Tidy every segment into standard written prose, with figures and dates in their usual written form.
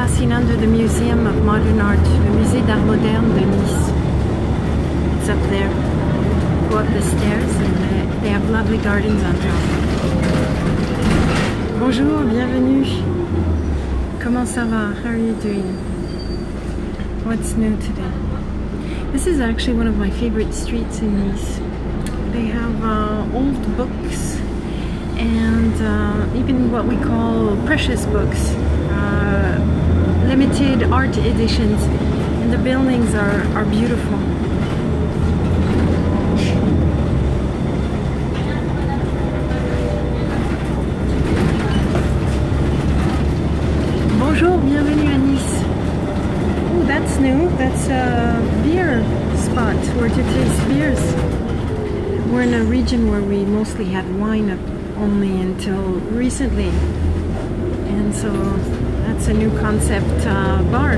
passing under the Museum of Modern Art, le Musée d'Art Moderne de Nice. It's up there. Go up the stairs and they have lovely gardens on top. Bonjour, bienvenue. Comment ça va? How are you doing? What's new today? This is actually one of my favorite streets in Nice. They have old books and even what we call precious books, limited art editions, and the buildings are beautiful. Bonjour, bienvenue à Nice. Oh, that's new. That's a beer spot where to taste beers. We're in a region where we mostly had wine only until recently, and so that's a new concept bar.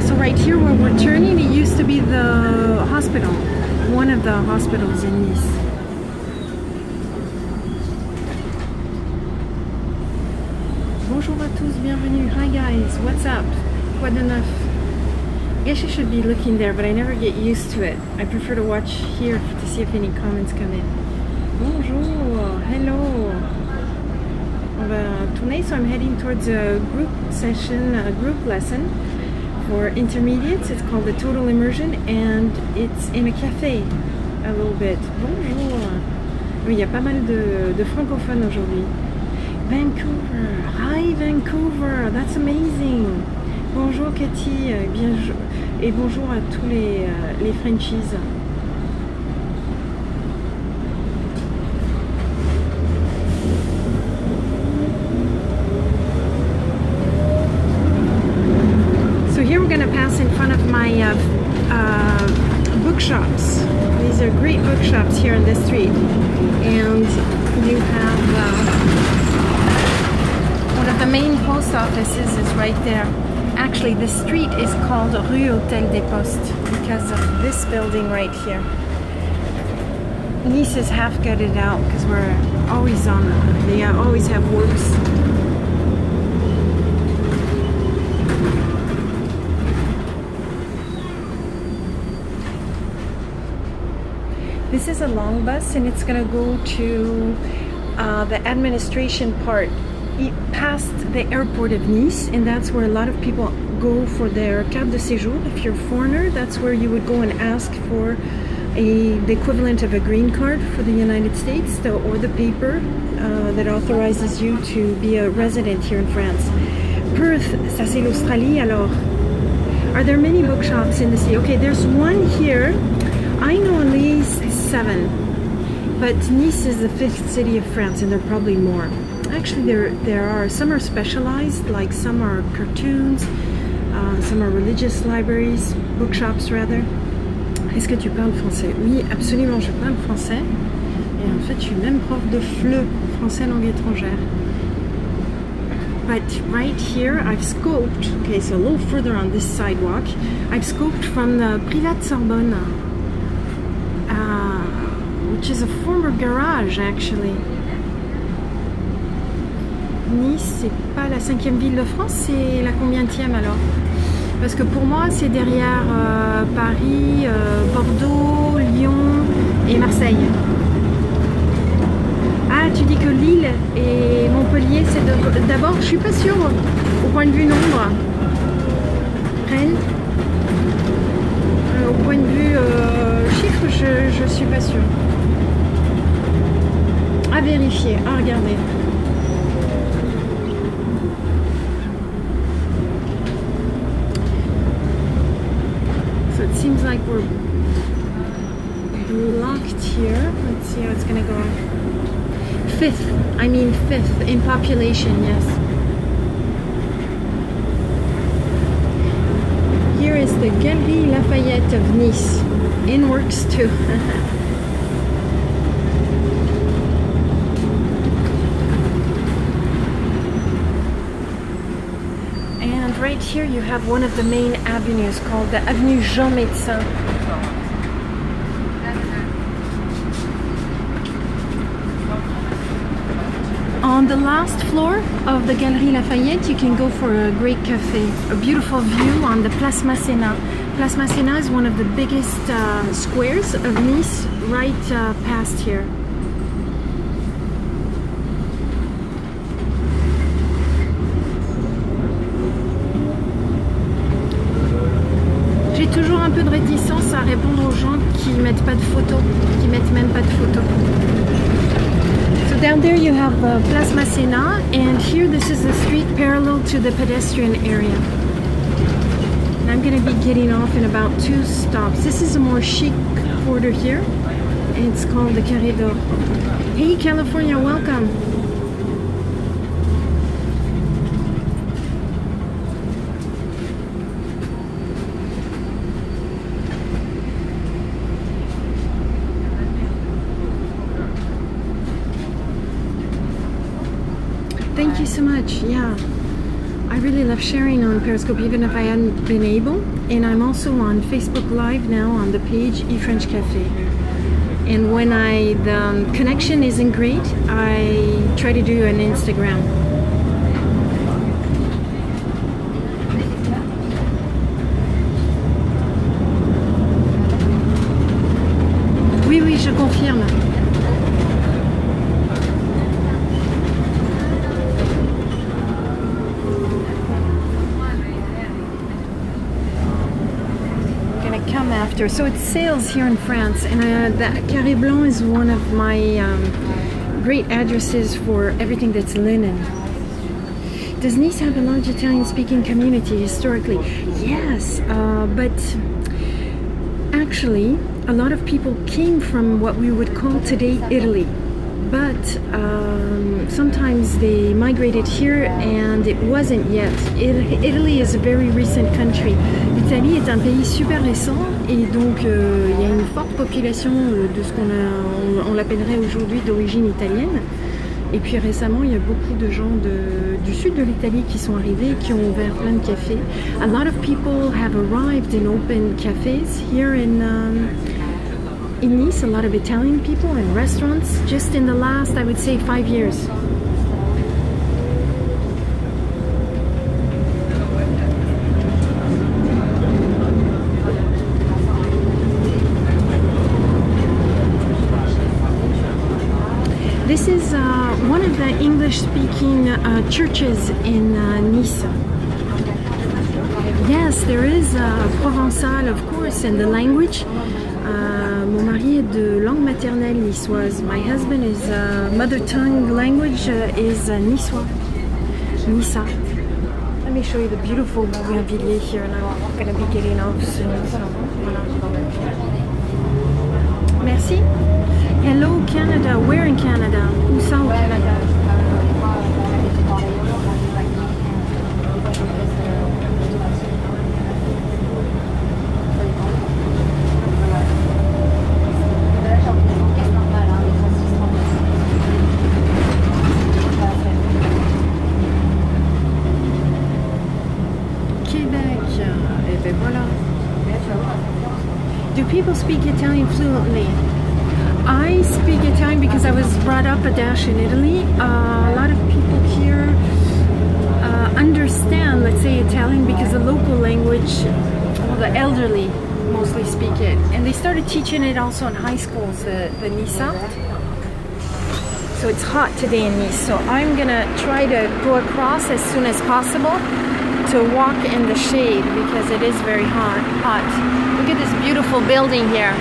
So right here where we're turning, it used to be the hospital, one of the hospitals in Nice. Bonjour à tous, bienvenue. Hi guys, what's up? Quoi de neuf? I guess you should be looking there, but I never get used to it. I prefer to watch here to see if any comments come in. Bonjour, hello. On va tourner, so I'm heading towards a group session, a group lesson for intermediates. It's called the Total Immersion, and it's in a cafe a little bit. Bonjour. Oui, il y a pas mal de francophones aujourd'hui. Vancouver, hi Vancouver, that's amazing. Bonjour Cathy, et bonjour à tous les Frenchies. So here we're going to pass in front of my bookshops. These are great bookshops here on this street, and you have one of the main post offices is right there. Actually, the street is called Rue Hôtel des Postes because of this building right here. Nice is half gutted out because we're always on, they always have works. This is a long bus and it's going to go to the administration part past the airport of Nice, and that's where a lot of people go for their carte de séjour. If you're a foreigner, that's where you would go and ask for the equivalent of a green card for the United States, or the paper that authorizes you to be a resident here in France. Perth, ça c'est l'Australie. Alors, are there many bookshops in the city? Okay, there's one here. I know at least 7, but Nice is the 5th city of France, and there are probably more. Actually, there are, some are specialized, like some are cartoons, some are religious libraries, bookshops rather. Est-ce que tu parles français? Oui, absolument, je parle français. Et en fait, je suis même prof de FLE, français langue étrangère. But right here, I've scoped, okay, so a little further on this sidewalk, I've scoped from the Privat Sorbonne, which is a former garage, actually. Nice, c'est pas la 5e ville de France, c'est la combienième alors? Parce que pour moi, c'est derrière Paris, Bordeaux, Lyon et Marseille. Ah, tu dis que Lille et Montpellier, c'est d'abord, je suis pas sûre au point de vue nombre. Rennes, au point de vue chiffre, je suis pas sûre. À vérifier, à regarder. So it seems like we're blocked here. Let's see how it's gonna go. 5th in population, yes. Here is the Galerie Lafayette of Nice, in works too. And right here you have one of the main avenues called the Avenue Jean Médecin. On the last floor of the Galerie Lafayette, you can go for a great cafe. A beautiful view on the Place Masséna. Place Masséna is one of the biggest squares of Nice, right past here. J'ai toujours un peu de réticence à répondre aux gens qui mettent pas de photos, qui mettent même pas de photos. So down there you have Place Masséna, and here this is the street parallel to the pedestrian area. And I'm going to be getting off in about 2 stops. This is a more chic quarter here, and it's called the Carré d'Or. Hey California, welcome! Thank you so much. Yeah, I really love sharing on Periscope, even if I hadn't been able. And I'm also on Facebook Live now on the page eFrench Cafe. And when the connection isn't great, I try to do an Instagram. Oui, oui, je confirme. After. So it sails here in France, and that Carré Blanc is one of my great addresses for everything that's linen. Does Nice have a large Italian-speaking community historically? Yes, but actually a lot of people came from what we would call today Italy. But sometimes they migrated here and it wasn't yet. Italy is a very recent country. L'Italie est un pays super récent et donc il y a une forte population de ce on l'appellerait aujourd'hui d'origine italienne. Et puis récemment, il y a beaucoup de gens du sud de l'Italie qui sont arrivés, qui ont ouvert plein de cafés. A lot of people have arrived and opened cafes here in Nice, a lot of Italian people and restaurants just in the last, I would say, 5 years. This is one of the English-speaking churches in Nice. Yes, there is Provençal, of course, and the language. Mon mari est de langue maternelle niçoise. My husband is mother tongue language is niçois, Nissa. Let me show you the beautiful Bougainvilliers here, and I'm going to be getting off soon. So, voilà. Merci. Hello Canada. Where in Canada? Où ça au Canada? Do people speak Italian fluently? I speak Italian because I was brought up a dash in Italy. A lot of people here understand, let's say, Italian because the local language, well, the elderly mostly speak it. And they started teaching it also in high schools, the Nissa. So it's hot today in Nice. So I'm gonna try to go across as soon as possible to walk in the shade because it is very hot. Look at this beautiful building here.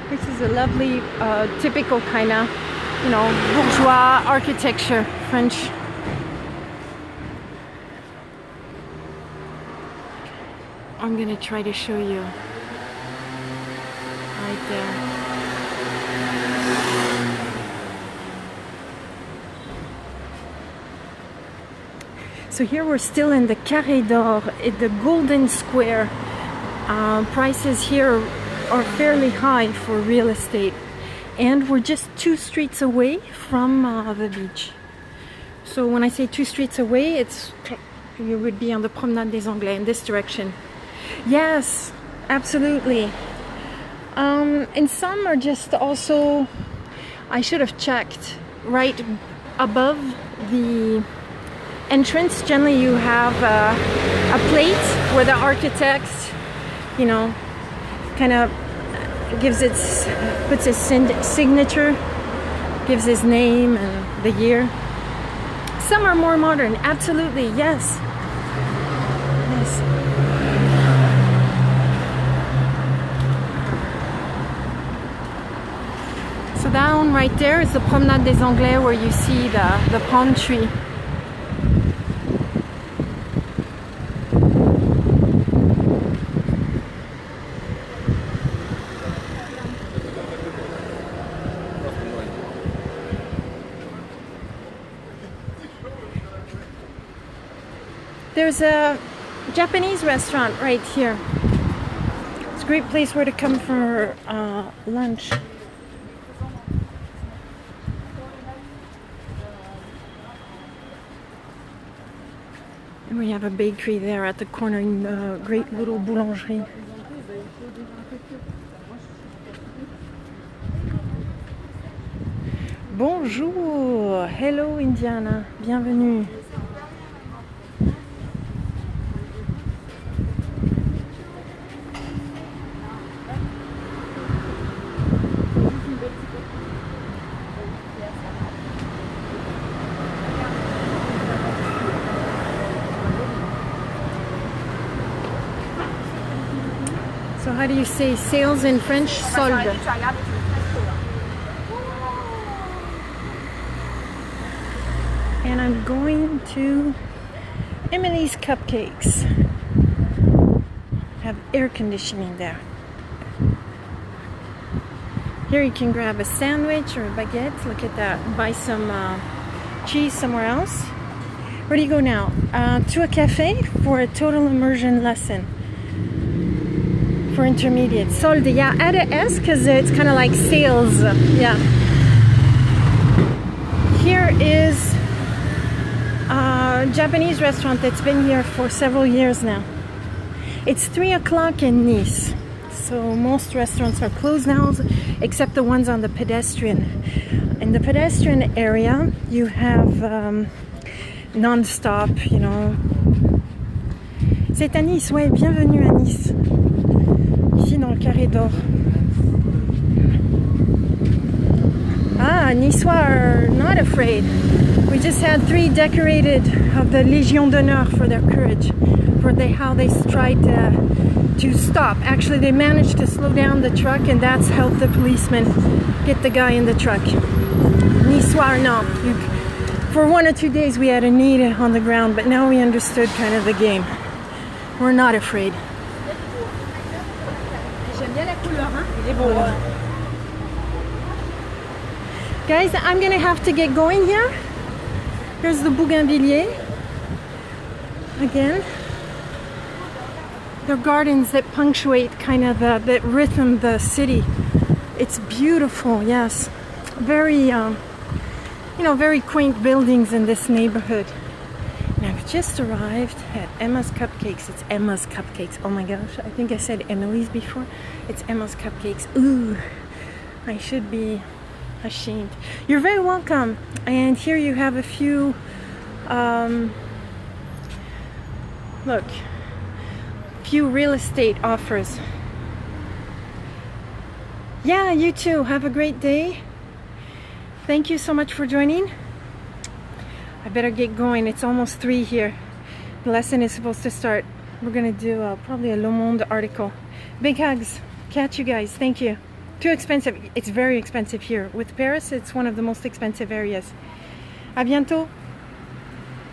This is a lovely, typical kind of, bourgeois architecture, French. I'm gonna try to show you right there. So here we're still in the Carré d'Or, at the Golden Square. Prices here are fairly high for real estate, and we're just 2 streets away from the beach. So when I say 2 streets away, you would be on the Promenade des Anglais in this direction. Yes, absolutely. And some are just also, I should have checked, right above the entrance. Generally you have a plate where the architect, you know, kind of puts his signature, gives his name and the year. Some are more modern, absolutely, yes. Yes. So down right there is the Promenade des Anglais, where you see the palm tree. There's a Japanese restaurant right here. It's a great place where to come for lunch. And we have a bakery there at the corner, in the great little boulangerie. Bonjour, hello Indiana, bienvenue. So how do you say sales in French? Solde. And I'm going to Emily's Cupcakes. Have air conditioning there. Here you can grab a sandwich or a baguette. Look at that. Buy some cheese somewhere else. Where do you go now? To a cafe for a total immersion lesson. For intermediate. Solde, yeah, add a S because it's kind of like sales. Yeah. Here is a Japanese restaurant that's been here for several years now. It's 3 o'clock in Nice, so most restaurants are closed now, except the ones on the pedestrian. In the pedestrian area, you have non-stop, you know. C'est à Nice, ouais, bienvenue à Nice. Ici dans le Carré d'Or. Ah, Niçois are not afraid. We just had 3 decorated of the Légion d'honneur for their courage, for how they tried to stop. Actually, they managed to slow down the truck, and that's helped the policeman get the guy in the truck. Niçois are not. For 1 or 2 days we had a need on the ground, but now we understood kind of the game. We're not afraid. Guys, I'm gonna have to get going here. Here's the Bougainvilliers. Again. They're gardens that punctuate kind of that rhythm the city. It's beautiful, yes. Very, you know, very quaint buildings in this neighborhood. And I've just arrived at Emma's Cupcakes. It's Emma's Cupcakes. Oh my gosh, I think I said Emily's before. It's Emma's Cupcakes. Ooh, I should be ashamed. You're very welcome. And here you have a few, look, few real estate offers. Yeah, you too. Have a great day. Thank you so much for joining. I better get going. It's almost 3 here. The lesson is supposed to start. We're gonna do probably a Le Monde article. Big hugs. Catch you guys. Thank you. Too expensive. It's very expensive here. With Paris, it's one of the most expensive areas. À bientôt.